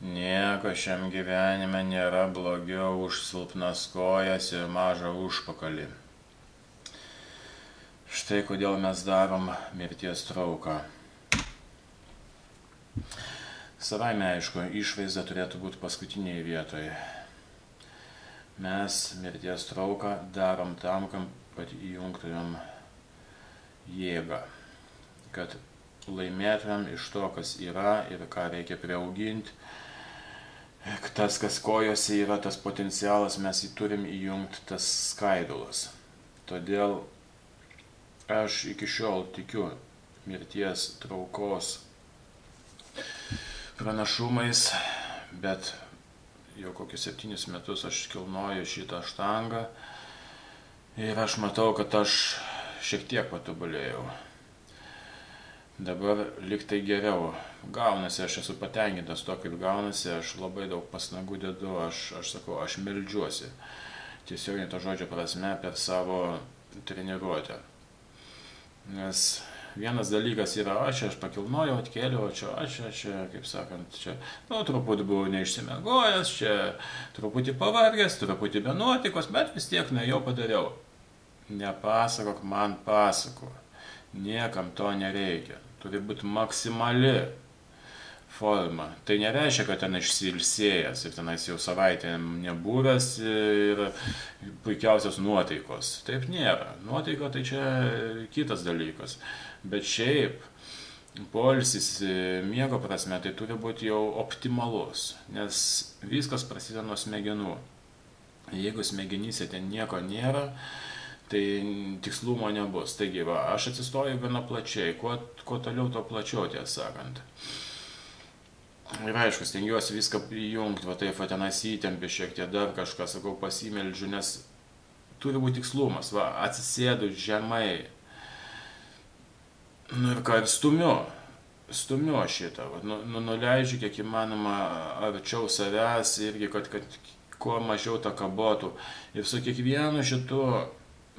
Nieko šiam gyvenime nėra blogiau už silpnas kojas ir mažą užpakalį. Štai kodėl mes darom mirties trauką. Savaime aišku, išvaizda turėtų būti paskutinėje vietoje. Mes mirties trauką darom tam, kad įjungtumėm jėgą, kad laimėtumėm iš to, kas yra ir ką reikia priauginti. Tas, kas kojose yra, tas potencialas, mes jį turim įjungti, tas skaidulas. Todėl aš iki šiol tikiu mirties traukos pranašumais, bet jau kokius 7 metus aš kilnoju šitą štangą ir aš matau, kad aš šiek tiek patobulėjau. Dabar liktai geriau gaunasi, aš esu patenkintas to, kaip gaunasi, aš labai daug pastangų dedu, aš sakau, aš meldžiuosi. Tiesiogiai to žodžio prasme per savo treniruotę. Nes vienas dalykas yra, aš pakilnojau, atkėliau, čia, kaip sakant, čia, truputį buvau neišsimegojęs, čia truputį pavargęs, truputį be nuotaikos, bet vis tiek nuėjau padariau. Nepasakok man pasakų, niekam to nereikia. Turi būti maksimali forma. Tai nereiškia, kad ten išsilsėjęs ir tenais jau savaitę nebuvęs ir puikiausios nuotaikos. Taip nėra. Nuotaika tai čia kitas dalykas. Bet šiaip poilsis miego prasme tai turi būti jau optimalus, nes viskas prasideda nuo smegenų. Jeigu smegenyse ten nieko nėra, tai tikslumo nebus. Taigi, aš atsistoju gana plačiai, kuo toliau, to plačiau, tiesą sakant. Ir aišku, stengiuosi viską įjungti, taip, tenais įtempi šiek tiek dar kažką, sakau, pasimeldžiu, nes turi būti tikslumas, atsisėdu žemai. Ir ką, ir stumiu šitą, nuleidžiu kiek įmanoma arčiau savęs, irgi, kad kuo mažiau tą kabotų. Ir su kiekvienu šitu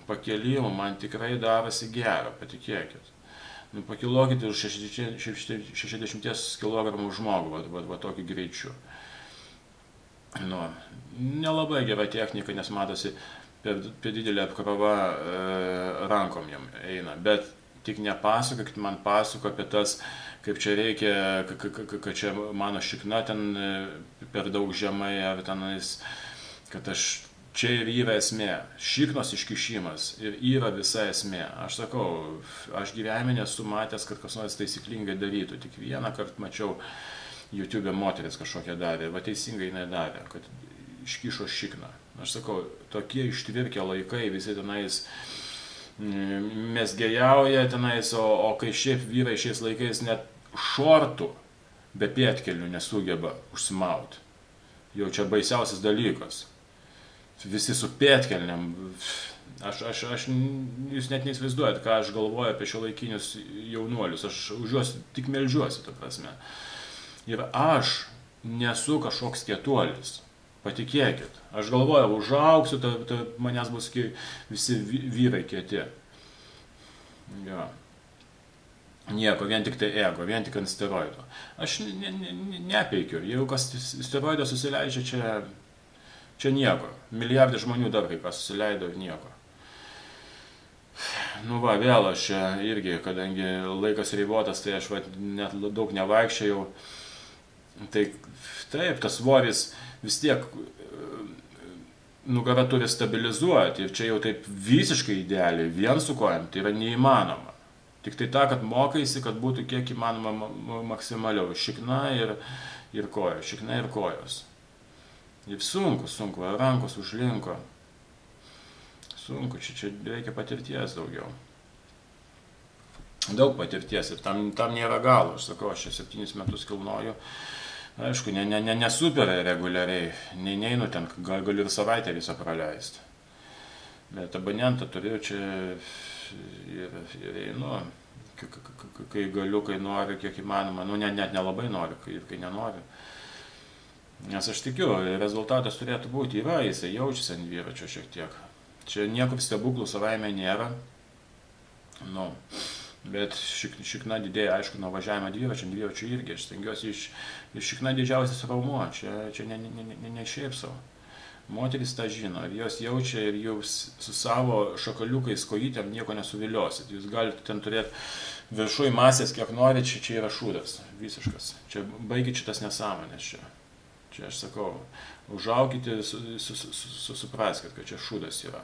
pakėlimu man tikrai darosi gera, patikėkit. Pakilokite už 60 kg žmogų, tokį greičiu. Nelabai gera technika, nes matosi, per didelė apkrova rankom jam eina. Bet tik nepasakokit man pasako apie tas, kaip čia reikia, kad čia mano šikna ten per daug žemai, ar tenais, kad čia ir yra esmė, šiknos iškišimas ir yra visa esmė. Aš sakau, aš gyvenime nesu matęs, kad kas nors taisyklingai darytų. Tik vieną kartą mačiau YouTube moteris kažkokią darė, teisingai jinai darė, kad iškišo šikną. Aš sakau, tokie ištvirkę laikai, visi tenais mesgėjauja tenais, o kai šiaip vyrai šiais laikais net šortų be pėdkelnių nesugeba užsimauti. Jau čia baisiausias dalykas. Visi su pėdkelniam. Jūs net neįsivaizduojat, ką aš galvoju apie šiuolaikinius jaunuolius. Aš už juos tik meldžiuosi, ta prasme. Ir aš nesu kažkoks kietuolis. Patikėkit. Aš galvoju, užaugsiu, manęs bus visi vyrai kieti. Jo. Nieko, vien tik tai ego, vien tik ant steroido. Aš nepeikiu. Jeigu kas steroidą susileidžia, čia nieko. Milijardai žmonių dar kai kas susileido ir nieko. Vėl aš čia irgi, kadangi laikas ribotas, tai aš net daug nevaikščiojau. Tai taip, tas svoris vis tiek nugarą turi stabilizuoti. Ir čia jau taip visiškai idealiai, vien su kojam, tai yra neįmanoma. Tik tai ta, kad mokaisi, kad būtų kiek įmanoma maksimaliau. Šikna ir kojos, šikna ir kojos. Ir sunku, rankos užlinko. Sunku, čia reikia patirties daugiau. Daug patirties ir tam nėra galo. Aš sakau, aš 7 metus kilnoju. Aišku, ne super reguliariai, neinu ten, galiu ir savaitę visą praleisti. Bet abonentą turiu čia ir einu, kai galiu, kai noriu, kiek įmanoma. Net nelabai noriu, kai nenoriu. Nes aš tikiu, rezultatas turėtų būti, jisai jaučiasi ant dviračio šiek tiek. Čia niekur stebuklų savaime nėra. Bet šikna didėja, aišku, nuo važiavimo dviračių irgi. Aš stengiuosi šikna didžiausias raumuo, čia ne šiaip savo. Moteris tą žino, ir jos jaučia, ir jūs su savo šakaliukais kojytėm nieko nesuviliosit. Jūs galite ten turėti viršui masės, kiek norit, čia yra šūdas, visiškas. Čia baigit šitas nesąmonės čia. Čia aš sakau, užaukite, supraskite, kad čia šūdas yra.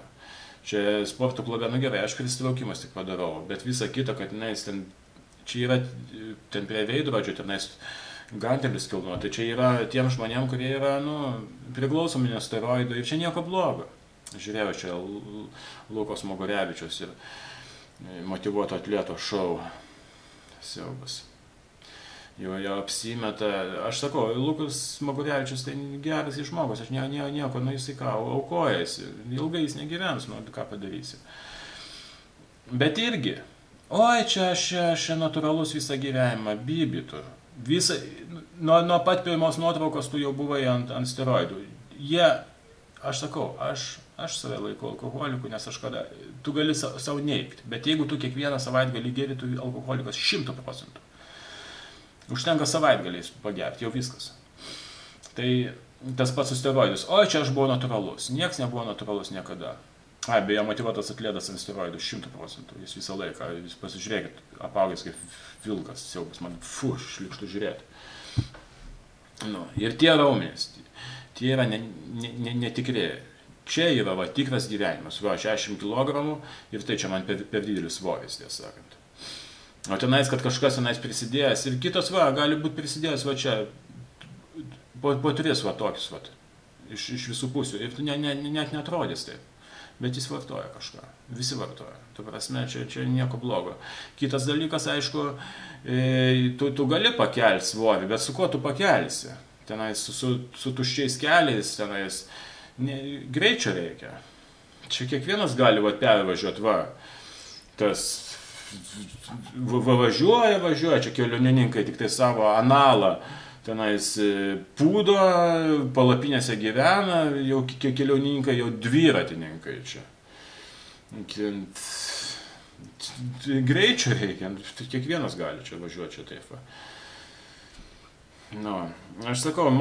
Čia sporto klube, nu gerai, aš prisitraukimas tik padarau, bet visa kita, kad tenais ten, čia yra ten prie veidrodžio, tenais gantelis kilnuoja, tai čia yra tiem žmonėm, kurie yra, nu, priklausomi nuo steroidų ir čia nieko blogo. Žiūrėjau čia Lukos Mogorevičius ir motyvuoto atleto šou. Siaubas. Jo apsimeta. Aš sakau, Lukas Mogorevičius tai geras žmogus, aš nieko, nu jisai ką, aukojasi. Ilgai jis negyvens, nu ką padarysi. Bet irgi, oi, čia aš natūralus visą gyvenimą, bibitų. Nuo pat pirmos nuotraukos tu jau buvai ant steroidų. Aš sakau, aš save laikau alkoholiku, nes aš kada, tu gali savo neigti, bet jeigu tu kiekvieną savaitgalį geri, tu alkoholikas 100%. Užtenka savaitgaliais pagerti, jau viskas. Tai tas pats su steroidus. Oi, čia aš buvau natūralus. Niekas nebuvo natūralus niekada. Beje, motyvuotas atletas ant steroidų 100%. Jis visą laiką, jūs pasižiūrėkit, apaugęs kaip vilkas, siaubas, man šlikštų žiūrėti. Nu, ir tie raumenys, tie yra netikri. Čia yra tikras gyvenimas. 60 kg ir tai čia man per didelis svoris, tiesą sakant. O tenais, kad kažkas tenais prisidėjęs ir kitas gali būti prisidėjęs čia po 3 tokius iš visų pusių ir tu net netrodys taip, bet jis vartoja kažką, visi vartoja, tu prasme, čia nieko blogo. Kitas dalykas, aišku, tu gali pakelti svorį, bet su kuo tu pakelsi? Tenais su tuščiais keliais, tenais greičio reikia. Čia kiekvienas gali pervažiuoti, tas važiuoja, čia kelionininkai tik tai savo analą tenais pūdo, palapinėse gyvena, jau kelionininkai, jau dviratininkai čia. Greičio reikia, kiekvienas gali čia važiuoti čia taip. Nu, aš sakau,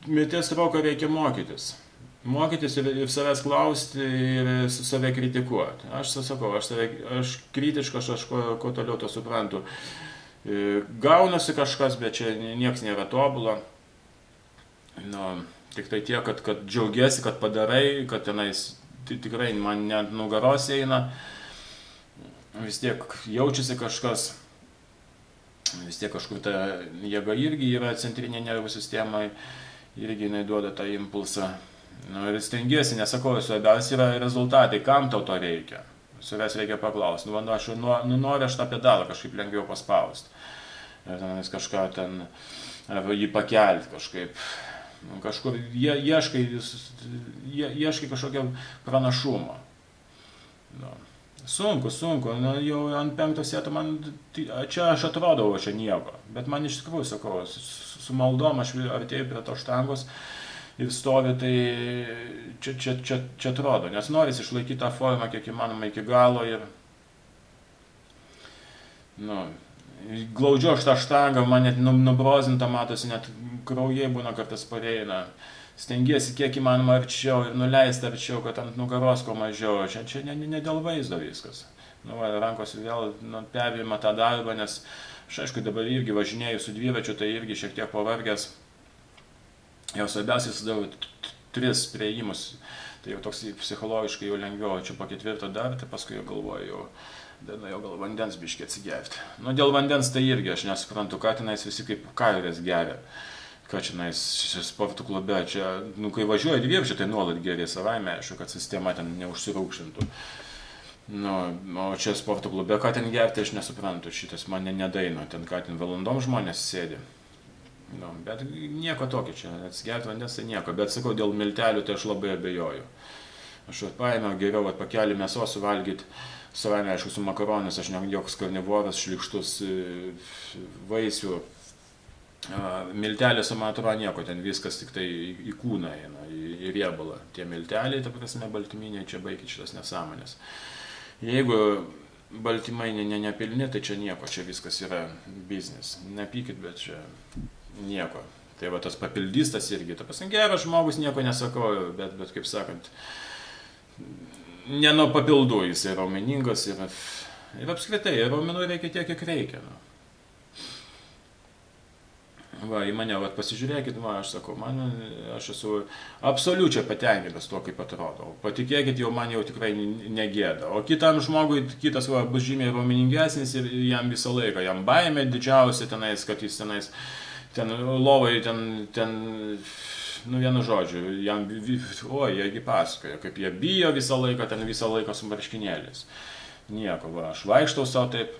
mirties trauką reikia mokytis. Mokytis ir savęs klausti ir save kritikuoti. Aš sakau, aš kritiškas, aš ko toliau to suprantu. Gaunasi kažkas, bet čia nieks nėra tobula. Nu, tik tai tiek, kad džiaugiesi, kad padarai, kad tenais tikrai man net nugaros eina. Vis tiek jaučiasi kažkas. Vis tiek kažkur ta jėga irgi yra centrinė nervų sistema, irgi jinai duoda tą impulsą. Nu, ir stengiesi, nesakau, svarbiausia yra rezultatai, kam tau to reikia. Savęs reikia paklausti. Noriu aš tą pedalą kažkaip lengviau paspausti. Ir tenais kažką ten, jį pakelti kažkaip. Kažkur ieškai kažkokio pranašumo. Nu, sunku. Nu, jau ant 5 seto man, čia aš atrodau, čia nieko. Bet man iš tikrųjų, sakau, su maldom aš artėjau prie to štangos. Ir stovi, tai čia atrodo, nes norisi išlaikyti tą formą kiek įmanoma iki galo ir glaudžiu aš tą štangą, man net nubrozinta matosi, net kraujai būna kartais pareina. Stengiesi kiek įmanoma arčiau ir nuleisti arčiau, kad ant nugaros ko mažiau. Čia ne dėl vaizdo viskas. Rankos vėl perima tą darbą, nes aš aišku dabar irgi važinėju su dviračiu, tai irgi šiek tiek pavargęs. Jau svarbiausiai sudarau 3 priėjimus, tai jau toks psichologiškai jau lengviau, čia po 4 dar, tai paskui jau galvoju, jau gal vandens biškį atsigerti. Nu, dėl vandens tai irgi aš nesuprantu, ką tenais visi kaip kairės geria, ką čia tenais sporto klube, čia, kai važiuoja dviračiu, tai nuolat geria savaime, aišku, kad sistema ten neužsiraukšintų. Nu, o čia sporto klube, ką ten gerti, aš nesuprantu, šitas man nedaino, ten ką ten valandom žmonės sėdi. Nu, bet nieko tokio čia, atsigerti vandens tai nieko, bet sakau, dėl miltelių tai aš labai abejoju. Aš paėmiau geriau pakelį mėsos suvalgyti, savame aišku su makaronis, aš ne joks karnivoras, šlikštus vaisių. Miltelėse, man atrodo, nieko, ten viskas tik tai į kūną eina, į riebalą. Tie milteliai, ta prasme, baltyminiai, čia baikit šitas nesąmonės. Jeigu baltymai nepilni, tai čia nieko, čia viskas yra biznis. Nepykit, bet čia nieko. Tai va tas papildys, tas irgi, ta prasme, geras žmogus, nieko nesako, bet kaip sakant, ne nuo papildų jis yra raumeningas ir apskritai, raumenų reikia tiek, kiek reikia. Nu. Va, į mane, va, pasižiūrėkit, va, aš sakau, aš esu absoliučiai patenkintas tuo, kaip atrodau. Patikėkit, jau man jau tikrai negėda. O kitam žmogui, kitas va, bus žymiai raumeningesnis ir jam visą laiką, jam baimė didžiausia tenais, kad jis tenais, ten lovai, ten, nu vienu žodžiu, jam, jiegi pasakoja, kaip jie bijo visą laiką su marškinėliais. Nieko, va, aš vaikštau savo taip.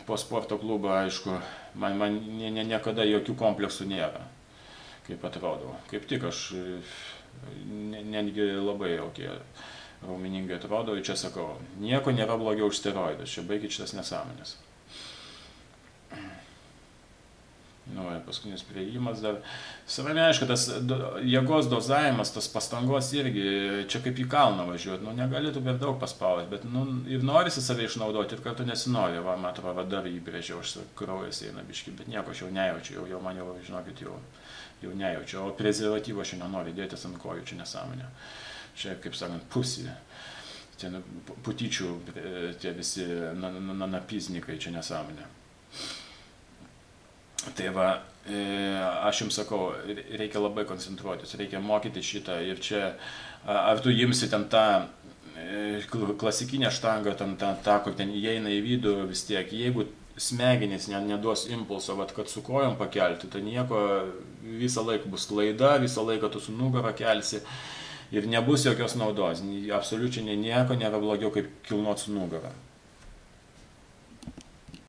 Po sporto klubo, aišku, man niekada jokių kompleksų nėra, kaip atrodau. Kaip tik aš netgi labai raumeningai atrodau ir čia sakau, nieko nėra blogiau už steroidus, čia baikit šitas nesąmonės. Nu, paskutinis priėjimas dar. Savame aišku, tas jėgos dozavimas, tas pastangos irgi, čia kaip į kalną važiuoti, nu negalėtų per daug paspausti, bet nu, ir norisi save išnaudoti, ir kartu nesinori, va, man atrodo, dar įbrėžiau, aš kraujas eina biški, bet nieko aš jau nejaučiu, jau man jau, žinokit, jau nejaučiu, o prezervatyvo aš nenoriu dėtis ant kojų, čia nesąmonė. Čia, kaip sakant, pusė, tie putyčių, tie visi napiznikai, čia nesąmonė. Tai va, aš jums sakau, reikia labai koncentruotis, reikia mokyti šitą ir čia, ar tu imsi ten tą klasikinę štangą, tą, kur ten įeina į vidų vis tiek, jeigu smegenys neduos impulso, vat, kad su kojom pakelti, tai nieko, visą laiką bus klaida, visą laiką tu su nugara kelsi ir nebus jokios naudos, absoliučiai nieko nėra blogiau kaip kilnot su nugara.